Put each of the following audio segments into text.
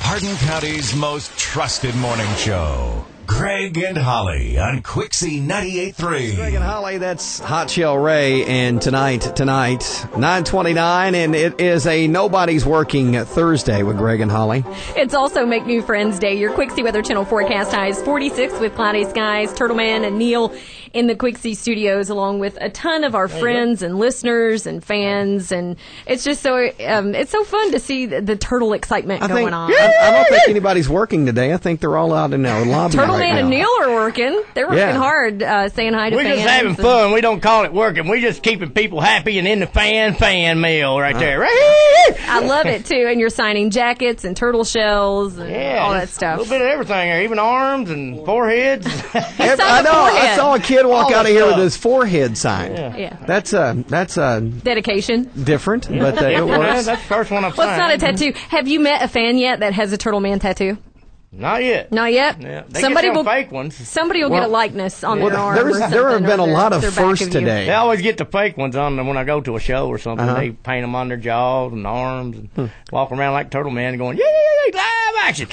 Hardin County's most trusted morning show. Greg and Holly on Quixie 98.3. Greg and Holly, that's Hot Shell Ray, and tonight, 9:29, and it is a Nobody's Working Thursday with Greg and Holly. It's also Make New Friends Day. Your Quixie Weather Channel forecast high is 46 with cloudy skies. Turtleman and Neil in the Quixie studios, along with a ton of our friends and listeners and fans, and it's just it's so fun to see the turtle excitement going on. I don't think anybody's working today. I think they're all out in our lobby. Turtleman right and Neil are working. They're working hard, saying hi to fans. We're just having fun. We don't call it working. We're just keeping people happy and in the fan meal right there. I love it, too. And you're signing jackets and turtle shells and all that stuff. A little bit of everything there, even arms and foreheads. I know. I saw a kid walk out of here with his forehead signed. Yeah. That's dedication. Different, but it works. That's the first one I've Well, signed. it's not a tattoo. Have you met a fan yet that has a Turtle Man tattoo? Not yet. Not yet? Yeah. They get them fake ones. Somebody will get a likeness on their arm or something. There have been a lot of their back firsts of you. today. They always get the fake ones on them when I go to a show or something. Uh-huh. They paint them on their jaws and arms and walk around like Turtle Man going, yay, live action.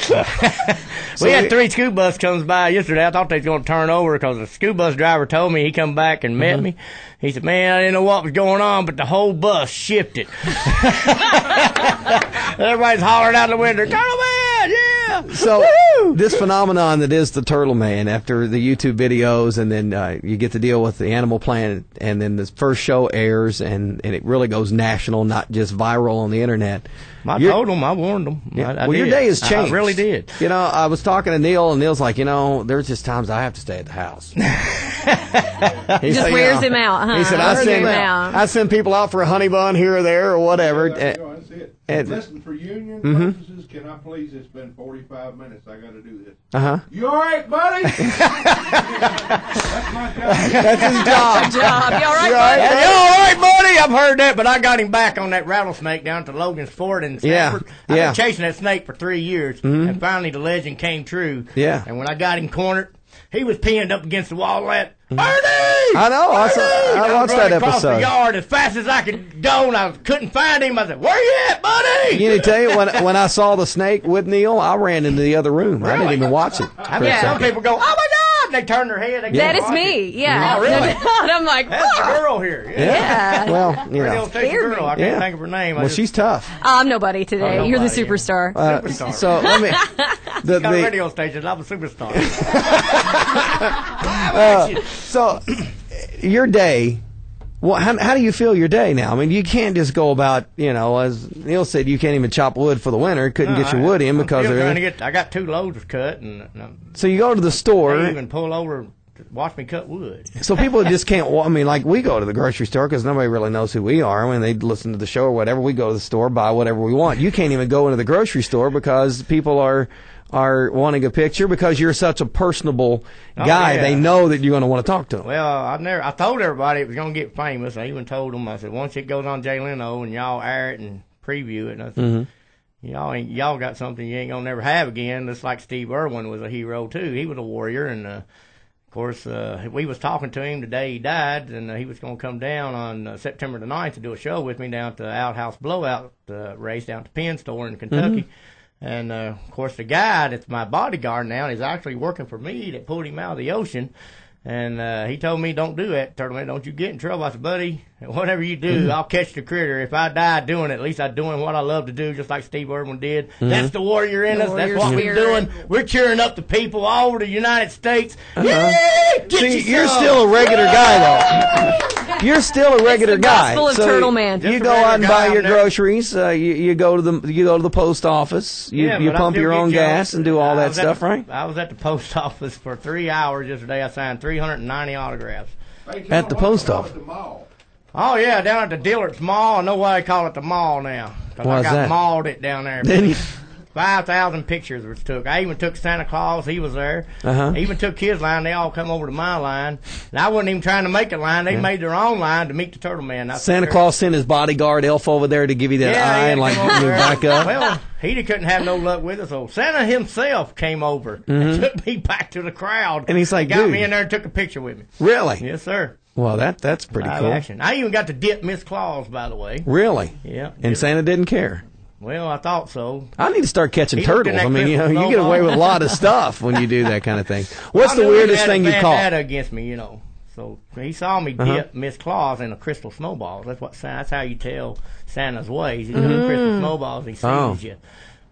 We had 3 school bus comes by yesterday. I thought they was going to turn over because the school bus driver told me. He come back and met me. He said, man, I didn't know what was going on, but the whole bus shifted. Everybody's hollering out the window, Turtle Man, yeah. So this phenomenon that is the Turtle Man, after the YouTube videos, and then you get to deal with the Animal Planet, and then the first show airs, and it really goes national, not just viral on the internet. I told them, I warned them. Yeah. I Your did. day has changed. I really did. You know, I was talking to Neil, and Neil's like, there's just times I have to stay at the house. He just wears him out, huh? He said, I send people out for a honey bun here or there or whatever. That's it. Listen, for union purposes, can I please, it's been 45 minutes, I got to do this. Uh-huh. You all right, buddy? That's my job. That's his job. Good job. You all right, Yeah, you all right, buddy? I've heard that, but I got him back on that rattlesnake down at the Logan's Ford in Stanford. I've been chasing that snake for 3 years, and finally the legend came true. Yeah. And when I got him cornered, he was pinned up against the wall like, Ernie! I know. I watched that across episode. the yard as fast as I could go, and I couldn't find him. I said, where you at, buddy? You need to tell you, when I saw the snake with Neil, I ran into the other room. Really? I didn't even watch it. I mean, some people go, oh, my God! They turn their head. That is me, yeah. Oh, really? And I'm like, That's the girl here. yeah. Well, Radio station girl. I can't think of her name. Well, she's tough. I'm nobody today. Oh, You're the nobody, superstar. Superstar. So let me. Got a radio station. I'm a superstar. So your day. Well, how do you feel your day now? I mean, you can't just go about, as Neil said, you can't even chop wood for the winter. Couldn't get your wood in because of everything. I got 2 loads cut, and so you go to the store. They even pull over to watch me cut wood. So people just can't. I mean, like we go to the grocery store because nobody really knows who we are. I mean, they listen to the show or whatever. We go to the store, buy whatever we want. You can't even go into the grocery store because people are wanting a picture because you're such a personable guy. Yeah. They know that you're going to want to talk to them. Well, I told everybody it was going to get famous. I even told them, I said, once it goes on Jay Leno and y'all air it and preview it, and I said, y'all got something you ain't going to never have again. Just like Steve Irwin was a hero, too. He was a warrior, and of course, we was talking to him the day he died, and he was going to come down on September the 9th to do a show with me down at the Outhouse Blowout race down at the Penn store in Kentucky. And, of course, the guy that's my bodyguard now is actually working for me that pulled him out of the ocean. And he told me, don't do that, Turtle Man. Don't you get in trouble. I said, buddy, whatever you do, I'll catch the critter. If I die doing it, at least I'm doing what I love to do, just like Steve Irwin did. That's the warrior in us. That's what we're doing. We're cheering up the people all over the United Stasee, you're still a regular guy, though. You're still a regular guy. Gospel of Turtle Man. You go out and buy your groceries. You go to the post office. You pump your own gas and do all that stuff, right? I was at the post office for 3 hours yesterday. I signed 390 autographs. At the post office. Oh, yeah, down at the Dillard's Mall. I know why they call it the mall now. Because I got mauled it down there. 5,000 pictures was took. I even took Santa Claus. He was there. I even took his line. They all come over to my line. And I wasn't even trying to make a line. They made their own line to meet the Turtle Man. Santa Claus sent his bodyguard elf over there to give you that eye and move back up. Well, he couldn't have no luck with us. So Santa himself came over and took me back to the crowd. And he's like, got me in there and took a picture with me. Really? Yes, sir. Well, that's pretty cool. Action. I even got to dip Miss Claus, by the way. Really? Yeah. And Santa didn't care. Well, I thought so. I need to start catching He looked in turtles. that I mean, you know, crystal you get away snowball. with a lot of stuff when you do that kind of thing. What's I the knew he weirdest had a thing you vendetta caught? against me, you know. So he saw me dip Miss Claus in a crystal snowball. That's how you tell Santa's ways. He does crystal snowballs. He sees Oh. you.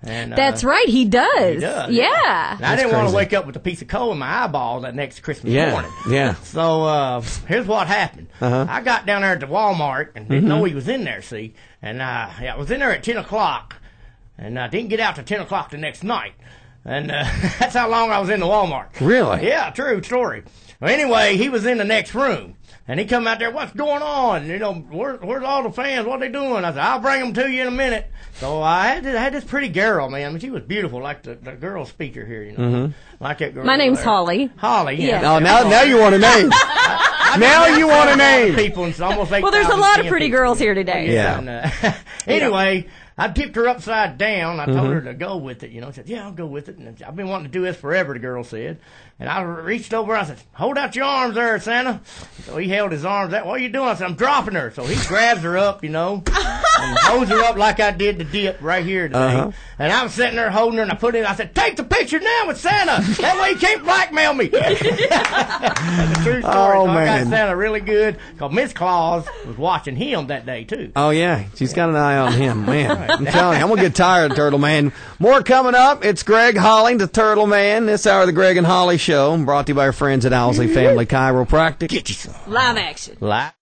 And, That's right, he does. He does. Yeah. And I didn't want crazy. to wake up with a piece of coal in my eyeball that next Christmas Yeah, morning. yeah. So here's what happened. I got down there at the Walmart and didn't know he was in there. See, and I was in there at 10 o'clock, and I didn't get out till 10 o'clock the next night. And that's how long I was in the Walmart. Really? Yeah, true story. Well, anyway, he was in the next room. And he come out there, what's going on? You know, where's all the fans? What are they doing? I said, I'll bring them to you in a minute. So I had this pretty girl, man. I mean, she was beautiful, like the girl speaker here, you know. Like that girl. My name's over there. Holly. Holly, yeah. Oh, now you want a name. Now you want a name. People, and it's almost Well, there's a lot of pretty girls here today. Yeah. And, anyway, I tipped her upside down. I told her to go with it. You know, I said, yeah, I'll go with it. And I've been wanting to do this forever, the girl said. And I reached over. I said, hold out your arms there, Santa. So he held his arms out. What are you doing? I said, I'm dropping her. So he grabs her up, you know, and holds her up like I did the dip right here today. And I was sitting there holding her, and I said, take the picture now with Santa. That way he can't blackmail me. That's a true story. Oh, So I got man. Santa really good because Miss Claus was watching him that day, too. Oh, yeah. She's got an eye on him. Man, I'm telling you, I'm going to get tired of Turtle Man. More coming up. It's Greg Holly, the Turtle Man. This hour of the Greg and Holly Show, brought to you by our friends at Owsley Family Chiropractic. Get you some. Live action. Live.